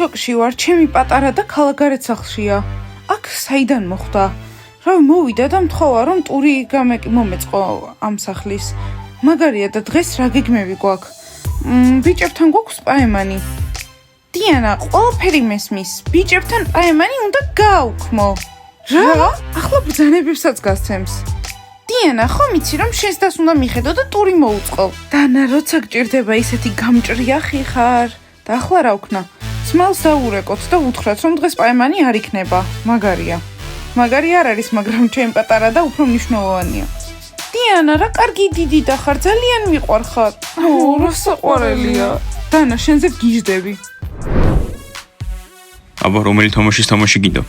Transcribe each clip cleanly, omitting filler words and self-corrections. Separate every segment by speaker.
Speaker 1: შოკში ვარ, ჩემი პატარა და ქალაქგარეთ სახლშია. აქ საიდან მოხვდა? რავი მოვიდა და მთხოვა რომ ტური მომეწყო ამ სახლის. მაგარია და დღეს რა გეგმები გვაქვს? ბიჭებთან გვაქვს პაემანი. დიანა, ყველაფერი მესმის. ბიჭებთან პაემანი უნდა გააუქმო. რა? ახლა ბრძანებებსაც გასცემს. დიანა, ხო მიცი რომ შენს დას უნდა მიხედო და ტური მოუწყო. დანა, როცა გჭირდება ისეთი გამჭრიახი ხარ. და ახლა რა ვქნა? სმალს დაურეკოთ და უთხრათ რომ დღეს პაემანი არ იქნება. მაგარია. მაგარი არ არის, მაგრამ ჩემი პატარა და უფრო მნიშვნელოვანია. დიანა, რა კარგი დიდი და ხარ, ძალიან მიყვარხარ. რა საყვარელია. დანა, შენზე გიждები.
Speaker 2: აბა რომელი თამაშის თამაში გინდა?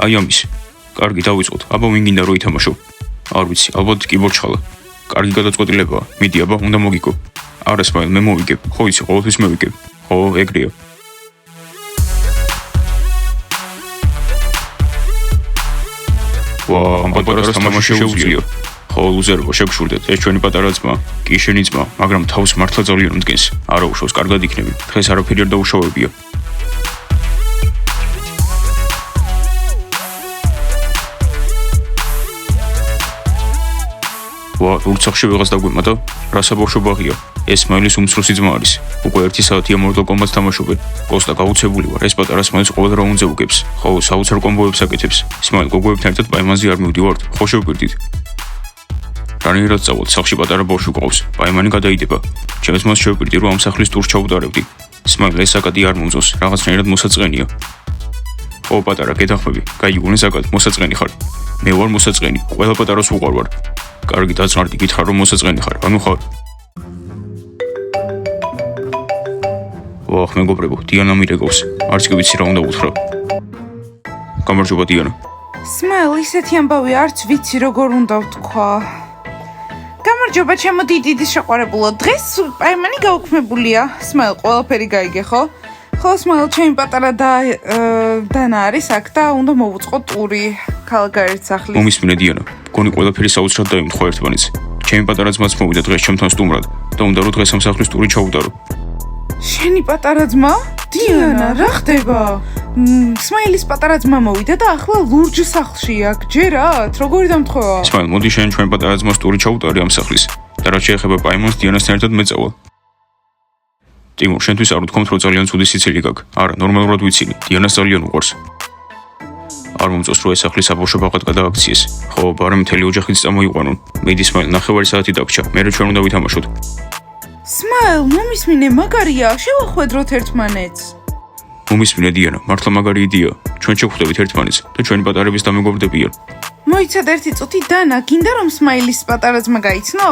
Speaker 2: აი ამის. კარგი, დავიწყოთ. აბა ვინ გინდა რომ ითამაშო? არ ვიცი, ალბათ კიბორდ ჩხალა. კარგი გადაწყვეტილებაა. მიდი, აბა, უნდა მოგიგო. არა სმაილ, მე მოვიგებ. ხო იცი, ყოველთვის მე ვიგებ. ხო, ეგრეა. ამ პატარას თამაში შეუძლია. ხო, ლუზერობა, შეგშურდეთ. ეს ჩვენი პატარა ძმა, კი შენი ძმა, მაგრამ თავს მართლა ძალიან მდგენს. არა უშავს, კარგად იქნები. დღეს არაფერი არ დაუშავებია. რუცახში ვიღაც დაგვემატა, რა საბავშვობაღია. ეს სმაილის უმცროსი ძმა არის. უკვე 1 საათია Mortal Kombat თამაშობენ. კოსტა გაუცებული ვარ, ეს პატარა სმაილს ყოველ რაუნდზე უგებს. ხო, საოცარ კომბოებს აკეთებს. სმაილ გოგოებთან ერთად პაემანზე არ მივდივართ, ხო შევგვირდით. რანაირად წავალთ, სახლში პატარა ბავშვი გვყავს. პაემანი გადაიდება. ჩემს მას შევგვირდი, რომ ამ სახლის ტურს ჩაუტარებდი. სმაილ ეს საკადი არ მომწონს, რაღაცნაირად მოსაწყენია. ხო, პატარა, გეთანხმები. გაიგონე საკად, მოსაწყენი ხარ. მე ვარ მოსაწყენი, ყველა პატარას უყვარვარ. კარგი, დაწნარდი, გითხარ რომ მოსაწყენი ხარ, ანუ ხარ. ვახ, მეგობრებო, დიანა მირეკავს. არც კი ვიცი რა უნდა უთხრა. გამარჯობა დიანა.
Speaker 1: სმაილ, ისეთი ამბავი არც ვიცი როგორ უნდა ვთქვა. გამარჯობა, ჩემო დიდი შეყვარებულო. დღეს პაემანი გაუქმებულია. სმაილ, ყველაფერი გაიგე, ხო? ხო, სმაილ, ჩემი პატარა და დანა არის აქ და უნდა მოვუწყო ტური ქალაქგარეთ სახლის.
Speaker 2: მომისმინე დიანა, გონი ყველაფერი საოცრად დაიმთხვა ერთმანეთს. ჩემი პატარა ძმაც მოვიდა დღეს ჩემთან სტუმრად და უნდა რომ დღეს ამ სახლის ტური ჩაუტარო.
Speaker 1: შენი პატარა ძმა? დიანა, რა ხდება? სმაილის პატარა ძმა მოვიდა და ახლა ლურჯ სახლშია. გჯერათ, როგორი დამთხოვა?
Speaker 2: სმაილ, მოდი შენ ჩვენ პატარა ძმას ტური ჩაუტარე ამ სახლის. და რაც შეეხება პაემანს, დიანასთან ერთად მე წავალ. ტიმურ, შენთვის არ ვთქვამთ, რომ ძალიან ცუდი სიცილი გაქვს. არა, ნორმალურად ვიცინი. დიანას ძალიან უყვარს. არ მომწონს რომ ეს სახლი საბავშვობაღად გადააქციეს. ხო, ბარემ მთელი ოჯახიც წამოიყვანონ. მიდი სმაილ, ნახევარი საათი დაგჭა. მერე ჩვენ უნდა ვითამაშოთ.
Speaker 1: სმაილ, მომისმინე, მაგარია, შევახვედროთ ერთმანეთს.
Speaker 2: მომისმინე დიანა, მართლა მაგარი იდეა. ჩვენ შევხვდებით ერთმანეთს და ჩვენი პატარების დამეგობრდებიან.
Speaker 1: მოიცადე ერთი წუთი, დანა, გინდა რომ სმაილის პატარა ძმა გაიცნო?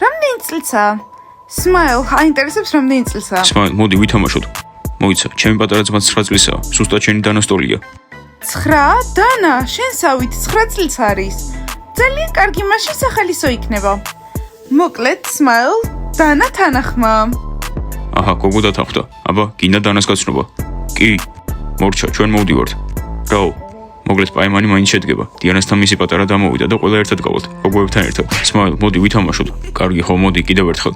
Speaker 1: რამდენი წლიცაა? სმაილ, აინტერესებს რამდენი წლისაა?
Speaker 2: სმაილ, მოდი ვითამაშოთ. მოიცა, ჩემი პატარა ძმაც 9 წლისაა. ზუსტად შენი დანასტოლია.
Speaker 1: 9? დანა, შენსავით 9 წლის არის. ძალიან კარგი, მაშინ სახალისო იქნება. მოკლედ, სმაილ, დანა თანახმა.
Speaker 2: აჰა, გოგო დათანხმდა. აბა, გინდა დანას გაცნობა? კი. მორჩა, ჩვენ მოვდივართ. რაო? მოგლეთ პაემანი მაინც შედგება. დიანასთან მისი პატარა დამოვიდა და ყველა ერთად გავალთ, გოგოებთან ერთად. სმაილ, მოდი ვითამაშოთ. კარგი, ხო, მოდი, კიდევ ერთხელ.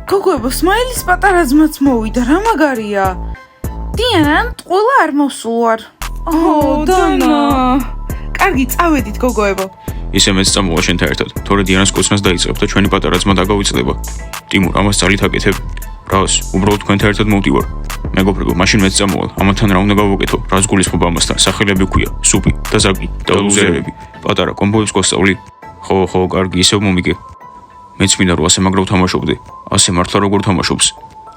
Speaker 1: გოგოებო, სმაილის პატარა ძმაც მოვიდა, რა მაგარია. დიანა, ყველა არ მოსულვარ. დანა. კარგი, წავედით გოგოებო.
Speaker 2: ისე მეც წამოვა შენთან ერთად. თორე დიანას კოცნას დაიწყებ და ჩვენი პატარა ძმა დაგავიწდება. ტიმურ, ამას ძალით აკეთებ. რას, უბრალოდ თქვენთან ერთად მოვდივარ. მეგობრებო, მაშინ მეც წამოვალ. ამათთან რა უნდა გავუკეთო? რას გულისხმობ ამასთან? სახელები ქვია: სუპი და ზაგი და ლუზერები. პატარა კომბოებს გვასწავლი? ხო, კარგი, ისევ მომიგე. მეც მინდა რომ ასე მაგრა ვთამაშობდე. ასე მართლა როგორ თამაშობს?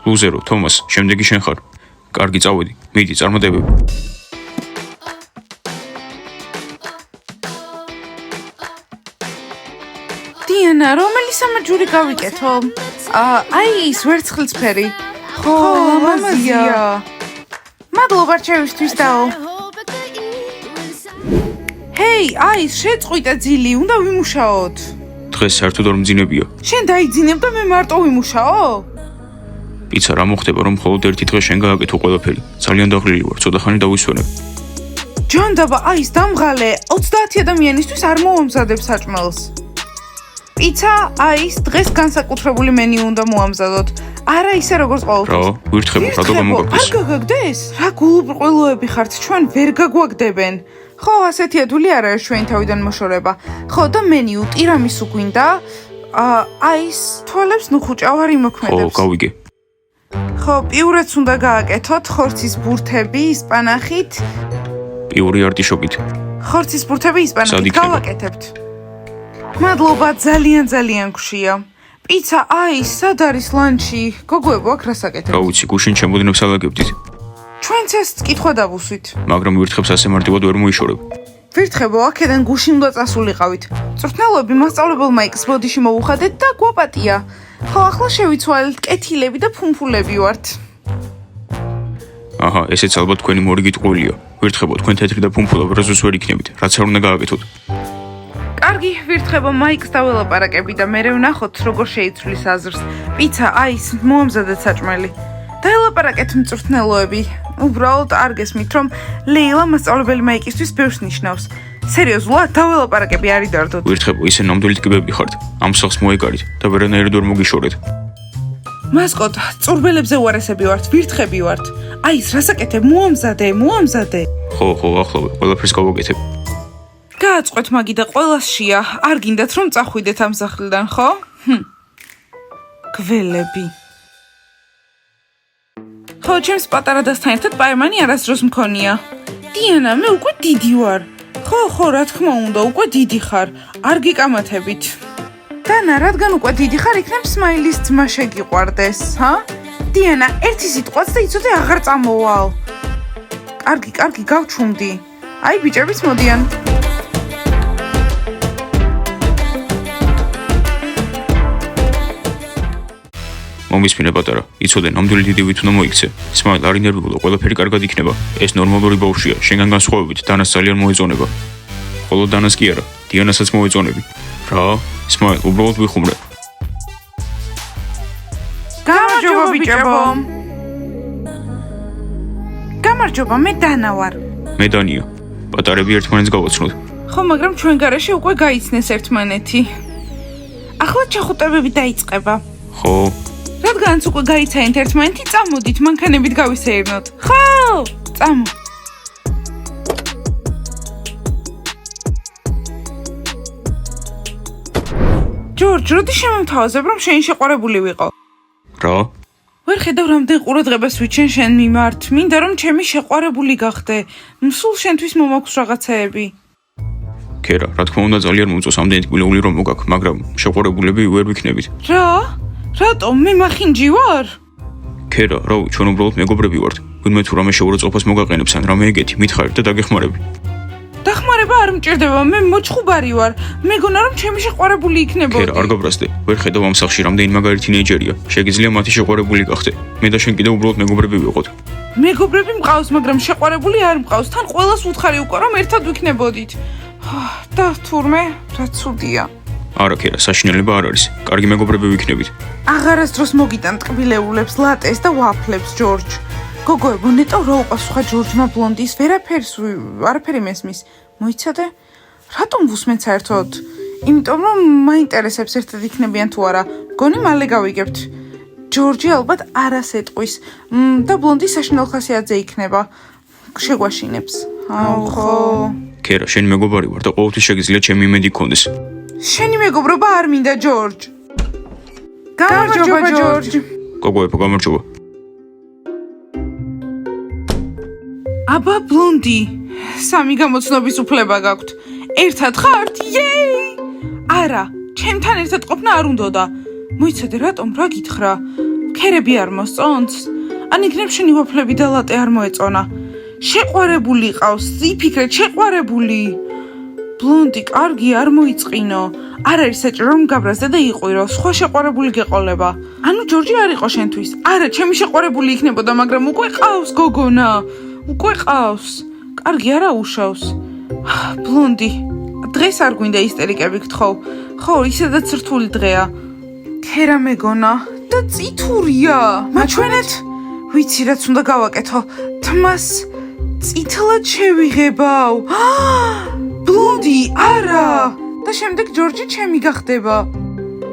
Speaker 2: ლუზერო, თომას, შემდეგი შენ ხარ. კარგი, წავედი. მიდი, წარმატებები.
Speaker 1: დიანა, რომელი სამაჯური გავიკეთო? აი ის ვერცხლისფერი. ხო, ლამაზია. მადლობა რჩევისთვის დაო. ჰეი, აი შეწყვიტე ძილი, უნდა ვიმუშაოთ.
Speaker 2: დღეს საერთოდ არ მძინებია.
Speaker 1: შენ დაიძინებ და მე მარტო ვიმუშაო?
Speaker 2: პიცა, რა მოხდება რომ მხოლოდ ერთი დღე შენ გააკეთო ყველაფერი? ძალიან დაღლილი ვარ, ცოტა ხანი დავისვენებ.
Speaker 1: ჯანდაბა, აი ის დამღალე 30 ადამიანისთვის არ მოამზადებ საჭმელს. პიცა, აის დღეს განსაკუთრებული მენიუ უნდა მოამზადოთ. არა ისე როგორც ყოველთვის.
Speaker 2: რა, ვირთხებო, რატო გამოგაგდეს?
Speaker 1: არ გაგაგდეს? რა გულუბრყვილოები ხართ, ჩვენ ვერ გაგვაგდებენ. ხო, ასეთი ადვილი არ არის ჩვენი თავიდან მოშორება. ხო, და მენიუ ტირამისუ გვინდა? აის თვალებს ნუ ხუჭავ არ იმოქმედებს.
Speaker 2: ხო, გავიგე.
Speaker 1: ხო, პიურეთს უნდა გააკეთოთ, ხორცის ბურთები ისპანახით.
Speaker 2: პიური არტიშოკით.
Speaker 1: ხორცის ბურთები
Speaker 2: სად
Speaker 1: ისპანახით
Speaker 2: იქნება?
Speaker 1: გავაკეთებთ. მადლობა, ძალიან გვშია. პიცა, აის, სად არის ლანჩი? გოგოებო, აქ რას აკეთებთ?
Speaker 2: რა ვიცი, გუშინ ჩემოდნებს ალაგებდით,
Speaker 1: ჩვენც ეს კითხვა დავუსვით.
Speaker 2: მაგრამ ვირთხებს ასე მარტივად ვერ მოიშორებ.
Speaker 1: ვირთხებო, აქედან გუშინ უნდა წასულიყავით. მწვრთნელოები მასწავლებელმა იქს ბოდიში მოუხადეთ და გვაპატია. ხო, ახლა შევიცვალეთ, კეთილები და ფუმფულები ვართ.
Speaker 2: აჰა, ესეც ალბათ თქვენი მორიგით ყოლია. ვირთხებო, თქვენ თეთრი და ფუმფულა ბრაზოს ვერ იქნებით. რაც არ უნდა გააკეთოთ.
Speaker 1: კარგი, ვირთხებო, მაიკს დაველაპარაკები და მერე ვნახოთ, როგორ შეიცვლის აზრს. პიცა, აის, მოამზადეთ საჭმელი. დაელაპარაკეთ მწვრთნელოები. უბრალოდ არ გესმით, რომ ლეილა მასწავლებელი მაიკისთვის ბევრს ნიშნავს. სერიოზულად, დაველაპარაკები არ იდარდოთ.
Speaker 2: ვირთხებო, ისე ნამდვილი ტკბები ხართ. ამ სახლს მოეკარით და ვერანაირად ვერ მოგიშორეთ.
Speaker 1: მასკოტ, წურბელებზე უარესები ვართ, ვირთხები ვართ. აის, რასაკეთებ? მოამზადე.
Speaker 2: ხო, ახლავე, ყველაფერს გავაკეთებ.
Speaker 1: გააწყვეთ მაგი და ყველასშია. არ გინდათ რომ წახვიდეთ ამ სახლიდან, ხო? გველები. ხო, ჩემს პატარა დასთან ერთად პაერმანი არასდროს მქონია. დიანა, მე უკვე დიდი ვარ. ხო, რა თქმა უნდა, უკვე დიდი ხარ. არ გიკამათებით. დანა, რადგან უკვე დიდი ხარ, იქნებ სმაილის ძმა შეგიყვარდეს, ჰა? დიანა, ერთი სიტყვაც და იცოდე აღარ წამოვალ. კარგი, გავჩუმდი. აი, ბიჭებიც მოდიან.
Speaker 2: მომისმინე პატარა, იცოდე, ნამდვილი დიდი ვით უნდა მოიქცე. სმაილ არ ინერვიულო, ყველაფერი კარგად იქნება. ეს ნორმალური ბავშვია, შენგან განსხვავებით, დანას ძალიან მოეწონება. ხოლო დანას კი არა, დიანასაც მოეწონები. რა? სმაილ, უბრალოდ ვიხუმრე.
Speaker 1: გამარჯობა ბიჭებო. გამარჯობა, მე დანა ვარ.
Speaker 2: მე დანია. პატარები ერთმანეთს გავაცნოთ.
Speaker 1: ხო, მაგრამ ჩვენ გარეშე უკვე გაიცნეს ერთმანეთი. ახლა ჩახუტებები დაიწყება.
Speaker 2: ხო,
Speaker 1: რადგანაც უკვე გაიცანით ერთმანეთი, წამოდით, მანქანებით გავისეირნოთ. ხო, წამო. ჯორჯ, როდი შემომთავაზებ, რომ შენი შეყვარებული ვიყო?
Speaker 2: რა?
Speaker 1: ვერ ხედავ რამდენ ყურადღებას ვიჩენ შენ მიმართ. მინდა რომ ჩემი შეყვარებული გახდე. სულ შენთვის მომაქვს რაღაცეები.
Speaker 2: ქერა, რა თქმა უნდა ძალიან მომწონს ამდენი ტკბილეული რომ მოგაქვს, მაგრამ შეყვარებულები ვერ ვიქნებით.
Speaker 1: რა? რატომ? მე მახინჯი ვარ?
Speaker 2: ქერა, რავი, ჩვენ უბრალოდ მეგობრები ვართ. ვინმე თუ რამე შეურაცხყოფას მოგაყენებს ან რამე ეგეთი, მითხარით და დაგეხმარები.
Speaker 1: დახმარება არ მჭირდება, მე მოჩხუბარი ვარ. მეგონა რომ ჩემი შეყვარებული იქნებოდი.
Speaker 2: ქერა, არ გაბრაზდე. ვერ ხედავ ამ სახლში რამდენი მაგარი თინეიჯერია. შეგიძლია მათი შეყვარებული გახდე. მე და შენ კიდევ უბრალოდ მეგობრები ვიყოთ.
Speaker 1: მეგობრები მყავს, მაგრამ შეყვარებული არ მყავს. თან ყველას უთხარი უკვე რომ ერთად ვიქნებოდით. და თურმე, რა ცუდია.
Speaker 2: არა, ქერა, საშინელება არ არის. კარგი მეგობრები ვიქნებით.
Speaker 1: აღარასდროს მოგიტან ტკბილეულებს, ლატეს და ვაფლებს, ჯორჯ. გოგოებო, ნეტო რა უპასუხა ჯორჯმა ბლონდის, არაფერი მესმის. მოიცადე? რატომ ვუსმენთ საერთოდ? იმიტომ რომ მაინტერესებს ერთად იქნებიან თუ არა. მგონი მალე გავიგებთ. ჯორჯი ალბათ არას ეტყვის და ბლონდი საშინელ ხასიათზე იქნება. შეგვაშინებს. ხო.
Speaker 2: ქერა, შენი მეგობარი ვარ და ყოველთვის შეგიძლია ჩემი იმედი გქონდეს.
Speaker 1: შენი მეგობრობა არ მინდა, ჯორჯ. გამარჯობა, ჯორჯ.
Speaker 2: გოგოებო, გამარჯობა.
Speaker 1: აბა, ბლონდი, სამი გამოცნობის უფლება გაქვთ. ერთად ხართ? იეი! არა, ჩემთან ერთად ყოფნა არ უნდოდა. მოიცადე, რატომ? რა გითხრა? ქერები არ მოსწონს? ან იქნებ შენი ვაფლები და ლატე არ მოეწონა? შეყვარებული ყავს, იფიქრეთ, შეყვარებული. ბლონდი, კარგი, არ მოიწყინო. არ არის საჭირო რომ გაბრაზდე და იყვირო. სხვა შეყვარებული გეყოლება. ანუ ჯორჯი არ იყო შენთვის. არა, ჩემი შეყვარებული იქნებოდა, მაგრამ უკვე ყავს გოგონა. უკვე ყავს. კარგი, არა უშავს. ბლონდი, დღეს არ გვინდა ისტერიკები გთხოვ. ხო, ისედაც რთული დღეა. ქერა მეგონა და წითურია. მაჩვენეთ? ვიცი რაც უნდა გავაკეთო. თმას წითლად შევიღებავ. ბლონდი, არა! და შემდეგ ჯორჯი ჩემი გახდება.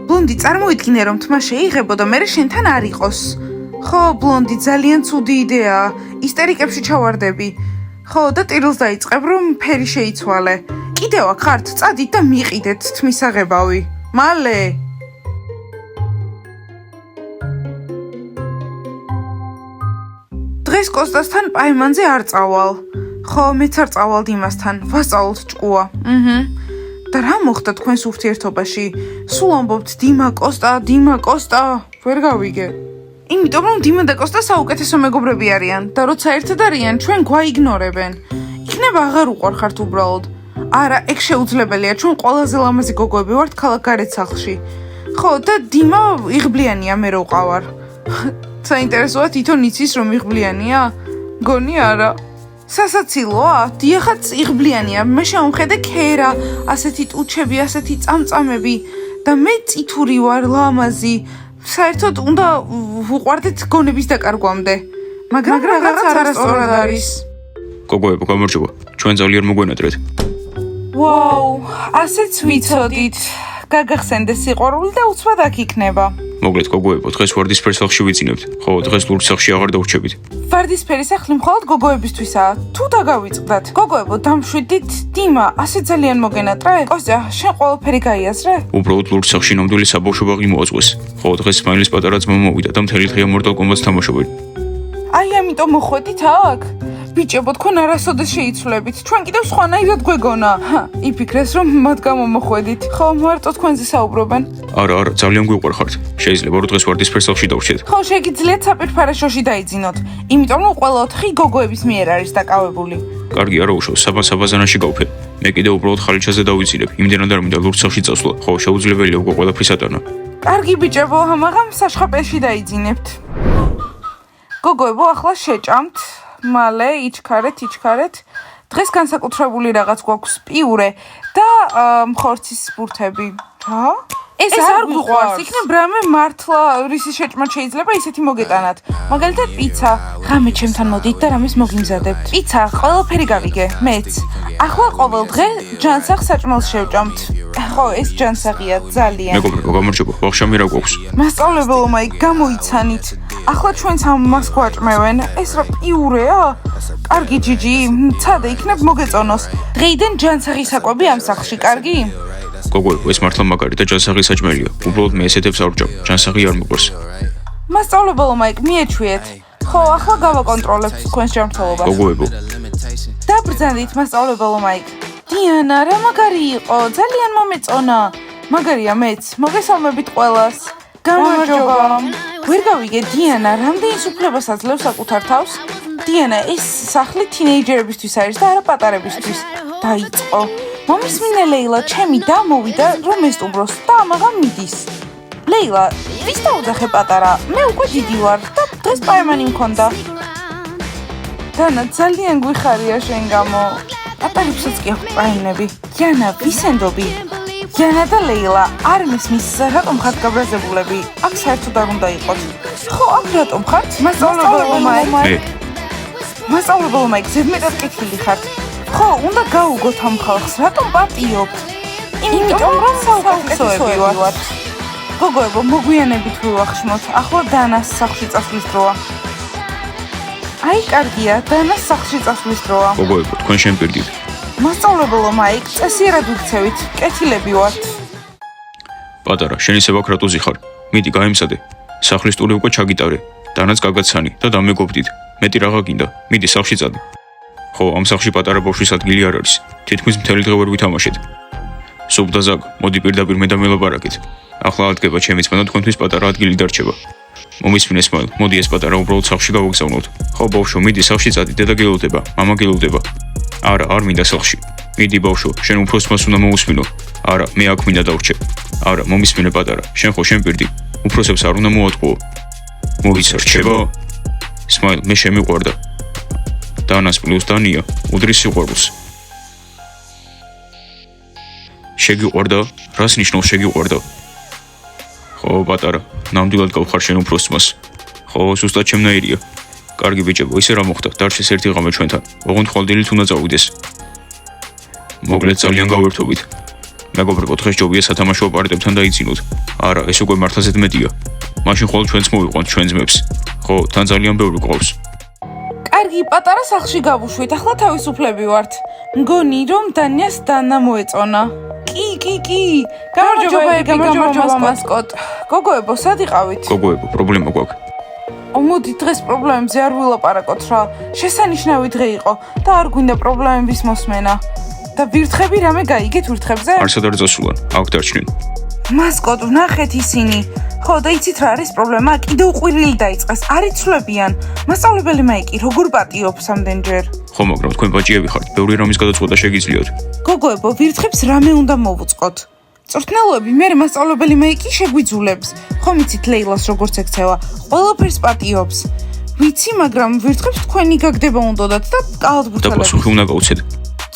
Speaker 1: ბლონდი, წარმოიდგინე, რომ თმა შეიღებო და მერე შენთან არ იყოს. ხო, ბლონდი, ძალიან ცუდი იდეაა. ისტერიკებში ჩავარდები. ხო, და ტირილს დაიწყებ, რომ ფერი შეიცვალე. კიდევ აქ ხართ, წადით და მიყიდეთ თმის აღებავი. მალე. დღეს კოსტასთან პაემანზე არ წავალ. ხო, მეც არ წავალ იმასთან. ვასწავლოთ ჭკუა. და რა მოხდა თქვენს ურთიერთობაში? სულ ამბობთ დიმა კოსტა, ვერ გავიგე. იმიტომ რომ დიმა და კოსტა საუკეთესო მეგობრები არიან და როცა ერთად არიან, ჩვენ გვაიგნორებენ. იქნება აღარ უყვარხართ უბრალოდ. არა, ეგ შეუძლებელია, ჩვენ ყველაზე ლამაზი გოგოები ვართ ქალაქ გარეთ-სახლში. ხო, და დიმა იღბლიანია, მე რო ვყავარ. საინტერესოა თვითონ იცის რომ იღბლიანია? გონი არა. სასაცილოა? დიახაც იღბლიანია. მე შევხედე ქერა, ასეთი ტუჩები, ასეთი წამწამები და მე წითური ვარ, ლამაზი. საერთოდ უნდა ვუყვარდეთ გონების დაკარგვამდე. მაგრამ რაღაც არასწორად არის.
Speaker 2: გოგოებო, გამარჯობა. ჩვენ ძალიან მოგვენატრეთ.
Speaker 1: ვაუ, ასეც ვიცოდით. გაგახსენდე სიყვარული და უცბად აქ იქნება.
Speaker 2: მოგლეთ გოგოებო, დღეს ვარდისფერ სახლში ვიწინებთ. ხო, დღეს ლურჯ სახლში აღარ დავრჩებით.
Speaker 1: ვარდისფერი სახლი მხოლოდ გოგოებისთვისაა. თუ დაგავიწყდათ, გოგოებო, დამშვიდით, დიმა, ასე ძალიან მოგენატრე? კოსტა, შენ ყველაფერი გაიაზრე?
Speaker 2: უბრალოდ ლურჯ სახლში ნამდვილი საბავშვო ბაღი მოაწყვეს. ხო, დღეს სმაილის პატარა ძმა მოვიდა და მთელი დღე Mortal Kombat-ს თამაშობენ.
Speaker 1: აი, ამიტომ მოხვედით აქ? ბიჭებო, თქვენ არასოდეს შეიცვლებით. ჩვენ კიდევ სხვანაირად გვეგონა. იფიქრეს, რომ მათ გამო მოხვედით. ხო, მარტო თქვენზე საუბრობენ.
Speaker 2: არა, ძალიან გვიყვარხართ. შეიძლება რომ დღეს ვარდისფერ სახლში დავვრჩეთ.
Speaker 1: ხო, შეგიძლიათ საპირფარეშოში დაიძინოთ. იმიტომ რომ ყველა 4 გოგოების მიერ არის დაკავებული.
Speaker 2: კარგი, არა უშავს, საბაზანაში გავფერ. მე კიდევ უბრალოდ ხალიჩაზე დავიცილებ. იმდენად არ მინდა ლურჯ სახლში წასვლა. ხო, შეუძლებელია უკვე ყველაფრის ატანა.
Speaker 1: კარგი ბიჭებო, ამაღამ საშხაპეში დაიძინებთ. გოგოებო, ახლა შეჭამთ. მალე იჩქარეთ. დღეს განსაკუთრებული რაღაც გვაქვს პიურე და მხორცის ბურთები. რა? ეს არ გვიყვარს. იქნებ რამე მართლა რისის შეჭმად შეიძლება ისეთი მოგეტანათ. მაგალითად პიცა. ღამე ჩემთან მოდით და რამეს მოგიმზადებთ. პიცა, ყველაფერი გავიგე. მეც. ახლა ყოველ დღე ჯანსაღ საჭმელს შევჭამთ. ხო, ეს ჯანსაღია ძალიან.
Speaker 2: მეგობრებო, გამარჯობა. ვახშამი რა გვაქვს?
Speaker 1: მასწავლებელო, მაი, გამოიცანით. ახლა ჩვენც ამას გვაჭმევენ. ეს რა პიურეა? კარგი ჯიჯი, ცადე იქნებ მოგეწონოს. დღეიდან ჯანსაღი საკვები ამ სახლში, კარგი?
Speaker 2: გოგოებო, ეს მართლა მაგარი და ჯანსაღი საჭმელია. უბრალოდ მე ესეთებს არ ვჭამ. ჯანსაღი არ მოყვარს.
Speaker 1: მასწავლებელო, მაიკ, მიეჩვიეთ. ხო, ახლა გავაკონტროლებთ თქვენს ჯანმრთელობას.
Speaker 2: გოგოებო,
Speaker 1: დაბრძანდით, მასწავლებელო, მაიკ. დიანა, რა მაგარი იყო, ძალიან მომეწონა. მაგარია მეც, მოგესალმებით ყველას. გამარჯობა. ვერ გავიგე, დიანა, რამდენი უფლებას აძლევს საკუთარ თავს? დიანა, ეს სახლი თინეიჯერებისთვის არის და არა პატარებისთვის. დაიწყო. მომისმინე ლეილა, ჩემი და მოვიდა რომ ესტუმროს და ამაღამ მიდის. ლეილა, ვის დაუძახე პატარა? მე უკვე დიდი ვარ და დღეს პაემანი მქონდა. დანა, ძალიან გვიხარია შენ გამო. პატარებსაც კი აქვს პაემნები. დიანა, ვისენდობი? დიანა და ლეილა, არ მისმის რატომ ხართ გაბრაზებულები? აქ საერთოდ არ უნდა იყოთ. ხო, აქ რატომ ხართ? მასწავლებელო მაიკ. მასწავლებელო მაიკ, ზედმეტად კეთილი ხართ. ხო, უნდა გაუგოთ ამ ხალხს, რატომ პატიობთ? იმიტომ რომ საუკეთესოები ვართ. გოგოებო, მოგვიანებით ვივახშმოთ, ახლა დანას სახლში წასვლის დროა. აი, კარგია, დანას სახლში წასვლის დროა.
Speaker 2: გოგოებო, თქვენ შემპირდით.
Speaker 1: მასწავლებელო მაიკ, წესიერად ვიქცევით, კეთილები ვართ.
Speaker 2: პატარა, შენ ისევ აქ რატო ზიხარ? მიდი, გაემსადე. სახლის ტური უკვე ჩაგიტარე. დანაც გაგაცანი და დამეგობდით. მეტი რაღა გინდა. მიდი სახლში წადი. ხო, ამ სახლში პატარა ბავშვის ადგილი არ არის. თითქმის მთელი დღე ვერ ვითამაშეთ. სუბ და ზაგ, მოდი პირდაპირ მე და მელაპარაკეთ. ახლა ადგება ჩემი ძმა და თქვენთვის პატარა ადგილი დარჩება. მომისმინე სმაილ, მოდი ეს პატარა უბრალოდ სახლში გავაგზავნოთ. ხო, ბავშვო, მიდი სახლში წადი, დედა გელოდება, მამა გელოდება. არა, არ მინდა სახლში. მიდი ბავშვო, შენ უფროსმას უნდა მოусმინო. არა, მე აქ მინდა დავრჩე. არა, მომისმინე პატარა, შენ ხო შემპირდი. უფროსებს არ უნდა მოატყუო. მოიცა რჩება? სმაილ, მე შემიყვარდა. დანას პლუს დანია უდრის სიყვარულს. შეგიყვარდა? რას ნიშნავს შეგიყვარდა? ხო, პატარა, ნამდვილად გავხარ შენ უფროსწმას. ხო, ზუსტად ჩემნაირია. კარგი ბიჭებო, ისე რა მოხდა? დარჩეს ერთი ღამე ჩვენთან. ოღონდ ხვალდილით უნდა წავიდეს. მოგლეთ ძალიან გავერთობით. მეგობრებო, დღეს ჯობია სათამაშო პარტიებთან დაიცინოთ. არა, ეს უკვე მართლა ზედმეტია. მაშინ ხოლმე ჩვენც მოვიყვანთ ჩვენ ძმებს. ხო, თან ძალიან ბევრი ყავს.
Speaker 1: კარგი, პატარა სახლში გავუშვით, ახლა თავისუფლები ვართ. მგონი რომ დანიას დანა მოეწონა. კი. გამარჯობა მასკოტ. გოგოებო, სად იყავით?
Speaker 2: გოგოებო, პრობლემა გვაქვს.
Speaker 1: მოდი დღეს პრობლემებზე არ ვილაპარაკოთ რა. შესანიშნავი დღე იყო და არ გვინდა პრობლემების მოსმენა. და ვირთხები რამე გაიგეთ ვირთხებზე?
Speaker 2: არსად არ წასულან, აქ დარჩნენ.
Speaker 1: მასკოტ, ვნახეთ ისინი. ხო, და იცით რა არის პრობლემა? კიდევ ყვირილი დაიწყეს, არ იცვლებიან. მასწავლებელი მაიკი როგორ პატიობს ამდენჯერ?
Speaker 2: ხო, მაგრამ თქვენ ბაჭიები ხართ, ბევრი რამის გადაწყვეტა შეგიძლიათ.
Speaker 1: გოგოებო, ვირთხებს რამე უნდა მოვუწყოთ. წვრთნელოები, მე მასწავლებელი მაიკი შეგვიძულებს. ხომ იცით ლეილას როგორც ექცევა, ყველაფერს პატიობს. ვიცი, მაგრამ ვირთხებს თქვენი გაგდება უნდათ და კალათბურთელები.
Speaker 2: და პასუხი უნდა გაუცეთ.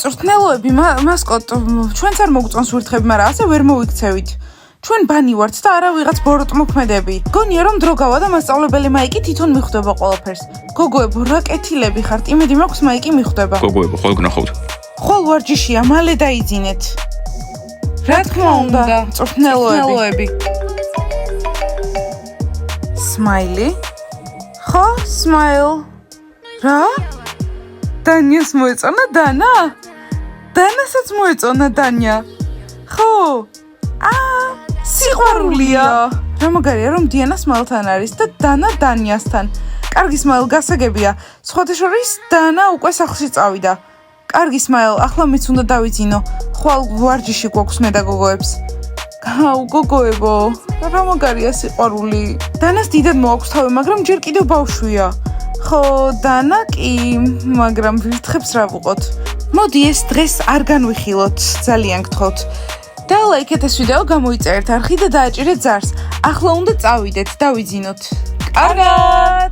Speaker 1: წვრთნელოები, მასკოტ, ჩვენც არ მოგწონს ვირთხები, მაგრამ ასე ვერ მოვიქცევით. ჩვენ ბანი ვართ და არა ვიღაც ბოროტმოქმედები. გონია რომ დრო გავა და მასწავლებელი მაიკი თვითონ მიხვდება ყველაფერს. გოგოებო, რა კეთილები ხართ, იმედი მაქვს მაიკი მიხვდება.
Speaker 2: გოგოებო, ხოლ გნახავთ.
Speaker 1: ხოლ ვარჯიშია, მალე დაიძინეთ. რა თქმა უნდა, წვრთნელოები. სმაილი? ხო, სმაილ. რა? დანიას მოეწონა დანა? დანასაც მოეწონა დანია. ხო. სიყვარულია. რა მაგარია რომ დიანა სმაილთან არის და დანა დანიასთან. კარგი სმაილ, გასაგებია. სხვათა შორის დანა უკვე სახლში წავიდა. კარგი სმაილ, ახლა მეც უნდა დავიძინო. ხვალ ვარჯიში გვაქვს მე და გოგოებს. გაუ გოგოებო, რა მაგარია სიყვარული. დანას დიდად მოაქვს თავი, მაგრამ ჯერ კიდევ ბავშვია. ხო, დანა კი, მაგრამ ვირთხებს რა ვუყოთ. მოდი ეს დღეს არ განვიხილოთ, ძალიან გთხოვთ. და ლაიქეთ ეს ვიდეო, გამოიწერეთ არხი და დააჭირეთ ზარს. ახლა უნდა წავიდეთ, დავიძინოთ. კარგად!